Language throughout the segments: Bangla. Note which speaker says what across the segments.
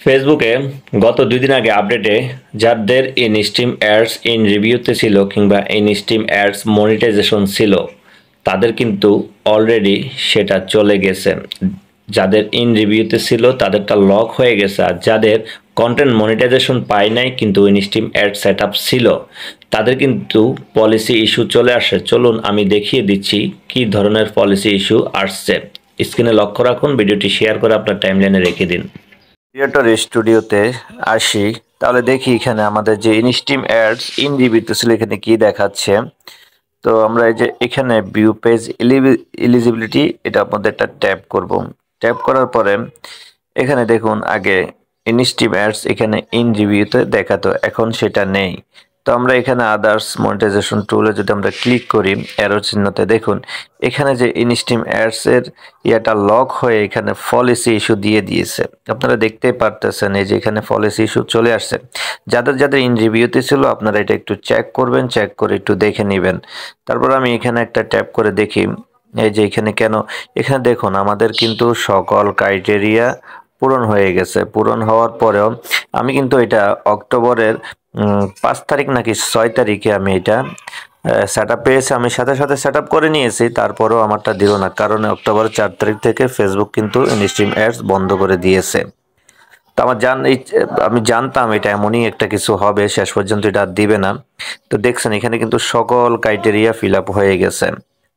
Speaker 1: ফেসবুকে গত ২ দিন আগে আপডেটে যাদের ইনস্ট্রিম অ্যাডস ইন রিভিউতে ছিল কিংবা ইনস্ট্রিম অ্যাডস মনিটাইজেশন ছিল তাদের কিন্তু অলরেডি সেটা চলে গেছে। যাদের ইন রিভিউতে ছিল তাদেরটা লক হয়ে গেছে, আর যাদের কন্টেন্ট মনিটাইজেশন পায় নাই কিন্তু ইনস্ট্রিম অ্যাড সেট আপ ছিল তাদের কিন্তু পলিসি ইস্যু চলে আসে। চলুন আমি দেখিয়ে দিচ্ছি কি ধরনের পলিসি ইস্যু আসছে। স্ক্রিনে লক্ষ্য রাখুন, ভিডিওটি শেয়ার করে আপনার টাইমলাইনে রেখে দিন। ক্রিয়েটর স্টুডিওতে আসি, তাহলে দেখি এখানে আমাদের যে ইনস্ট্রিম অ্যাডস ইন রিভিউতে ছিল এখানে কি দেখাচ্ছে। তো আমরা এই যে এখানে ভিউ পেজ এলিজিবিলিটি এটা আপনাদের একটা ট্যাপ করব। ট্যাপ করার পরে এখানে দেখুন আগে ইনস্ট্রিম অ্যাডস এখানে ইন রিভিউতে দেখাতো, এখন সেটা নেই। তো আমরা এখানে আদার্স মনিটাইজেশন টুলে যদি আমরা ক্লিক করি অ্যারো চিহ্নতে, দেখুন এখানে যে ইনস্ট্রিম অ্যাডস এর ইয়াটা লক হয়ে এখানে পলিসি ইস্যু দিয়ে দিয়েছে। আপনারা দেখতেই পারতেছেন এই যে এখানে পলিসি ইস্যু চলে আসছে। যাদের যাদের ইন রিভিউতে ছিল আপনারা এটা একটু চেক করবেন, চেক করে একটু দেখে নেবেন। তারপর আমি এখানে একটা ট্যাপ করে দেখি এই যে এখানে কেন, এখানে দেখুন আমাদের কিন্তু সকল ক্রাইটেরিয়া পূরণ হয়ে গেছে। পূরণ হওয়ার পরেও আমি কিন্তু এটা অক্টোবরের 5 তারিখ নাকি 6 তারিখে আমি এটা সেট আপ পেয়েছি, আমি সাথে সাথে সেট আপ করে নিয়েছি। তারপরেও আমারটা দিল না, কারণ অক্টোবরের 4 তারিখ থেকে ফেসবুক কিন্তু ইনস্ট্রিম অ্যাডস বন্ধ করে দিয়েছে। তো আমি জানতাম এটা এমনই একটা কিছু হবে, শেষ পর্যন্ত এটা আর দিবে না। তো দেখছেন এখানে কিন্তু সকল ক্রাইটেরিয়া ফিল আপ হয়ে গেছে।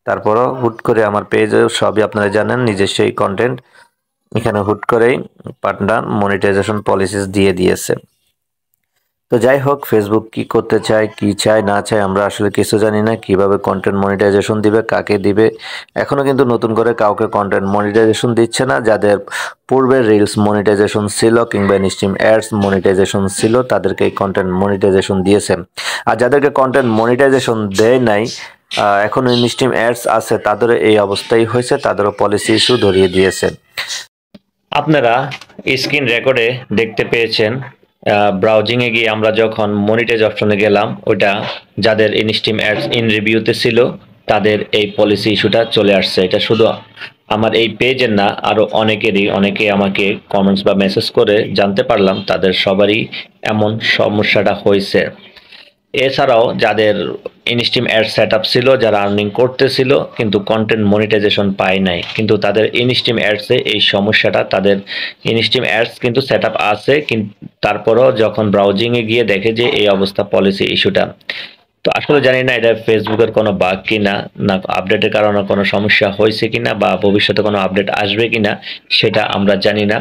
Speaker 1: তারপরও হুট করে আমার পেজে সবই আপনারা জানেন নিজস্ব এই কন্টেন্ট, এখানে হুট করেই পার্টনার মনিটাইজেশন পলিসিস দিয়ে দিয়েছে। তো যাই হোক, ফেসবুক কি করতে চায়, কি চায় না চায় আমরা আসলে কিছু জানি না। কিভাবে কন্টেন্ট মনিটাইজেশন দিবে, কাকে দিবে, এখনো কিন্তু নতুন করে কাউকে কন্টেন্ট মনিটাইজেশন দিচ্ছে না। যাদের পূর্বের রিলস মনিটাইজেশন ছিল কিংবা ইনস্ট্রিম অ্যাডস মনিটাইজেশন ছিল তাদেরকে এই কন্টেন্ট মনিটাইজেশন দিয়েছে। আর যাদেরকে কন্টেন্ট মনিটাইজেশন দেয় নাই, এখন ইনস্ট্রিম অ্যাডস আছে, তাদের এই অবস্থাই হয়েছে, তাদেরও পলিসি ইস্যু ধরিয়ে দিয়েছে। আপনারা স্ক্রিন রেকর্ডে দেখতে পেয়েছেন ব্রাউজিংয়ে গিয়ে আমরা যখন মনিটাইজ অপশনে গেলাম, ওটা যাদের ইনস্ট্রিম অ্যাডস ইন রিভিউতে ছিল তাদের এই পলিসি ইস্যুটা চলে আসছে। এটা শুধু আমার এই পেজের না, আরও অনেকে আমাকে কমেন্টস বা মেসেজ করে জানতে পারলাম তাদের সবারই এমন সমস্যাটা হয়েছে। এছাড়াও যাদের ইনস্ট্রিম অ্যাড সেট আপ ছিল, যারা আর্নিং করতেছিল কিন্তু কন্টেন্ট মনিটাইজেশন পায় নাই, কিন্তু তাদের ইনস্ট্রিম অ্যাডসে এই সমস্যাটা, তাদের ইনস্ট্রিম অ্যাডস কিন্তু সেট আপ আছে, কিন্তু তারপরও যখন ব্রাউজিংয়ে গিয়ে দেখে যে এই অবস্থা পলিসি ইস্যুটা। তো আসলে জানি না এটা ফেসবুকের কোনো বাগ কিনা, না আপডেটের কারণে কোনো সমস্যা হয়েছে কিনা, বা ভবিষ্যতে কোনো আপডেট আসবে কিনা সেটা আমরা জানি না।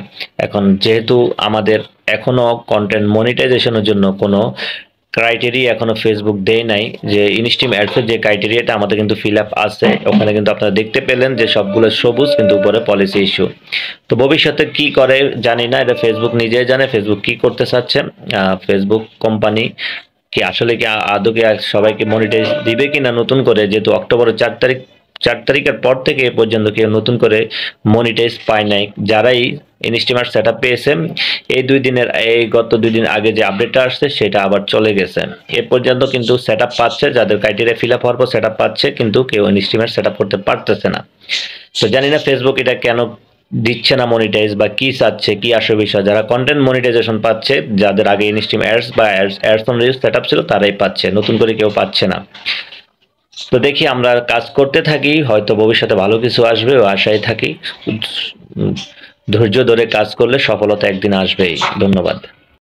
Speaker 1: এখন যেহেতু আমাদের এখনো কন্টেন্ট মনিটাইজেশনের জন্য কোনো ক্রাইটেরিয়া এখনো ফেসবুক দেয় নাই, যে ইনস্ট্রিম অ্যাডসের যে ক্রাইটেরিয়াটা আমাদের কিন্তু ফিল আপ আছে, ওখানে কিন্তু আপনারা দেখতে পেলেন যে সবগুলো সবুজ কিন্তু উপরে পলিসি ইস্যু। তো ভবিষ্যতে কি করে জানি না, এটা ফেসবুক নিজেই জানে ফেসবুক কি করতে চাচ্ছে। ফেসবুক কোম্পানি কি আসলে কি আদৌ কি সবাইকে মনিটাইজ দিবে কিনা নতুন করে, যেহেতু অক্টোবরের 4 তারিখের পর থেকে এ পর্যন্ত কেউ নতুন করে মনিটাইজ পায় নাই। যারাই ইনস্ট্রিমার সেট আপ পেয়েছে এই গত 2 দিন আগে যে আপডেটটা আসছে সেটা আবার চলে গেছে। এ পর্যন্ত কিন্তু সেট আপ পাচ্ছে, যাদের ক্রাইটেরিয়া ফিল আপ হওয়ার পর সেট আপ পাচ্ছে, কিন্তু কেউ ইনস্ট্রিমার সেট আপ করতে পারতেছে না। তো জানি না ফেসবুক এটা কেন দিচ্ছে না মনিটাইজ, বা কি চাচ্ছে, কি আসল বিষয়। যারা কন্টেন্ট মনিটাইজেশন পাচ্ছে, যাদের আগে ইনস্ট্রিম অ্যাডস বা ads on reels set up ছিল তারাই পাচ্ছে, নতুন করে কেউ পাচ্ছে না। তো দেখি আমরা কাজ করতে থাকি, হয়তো ভবিষ্যতে ভালো কিছু আসবে ও আশায় থাকি। ধৈর্য ধরে কাজ করলে সফলতা একদিন আসবেই। ধন্যবাদ।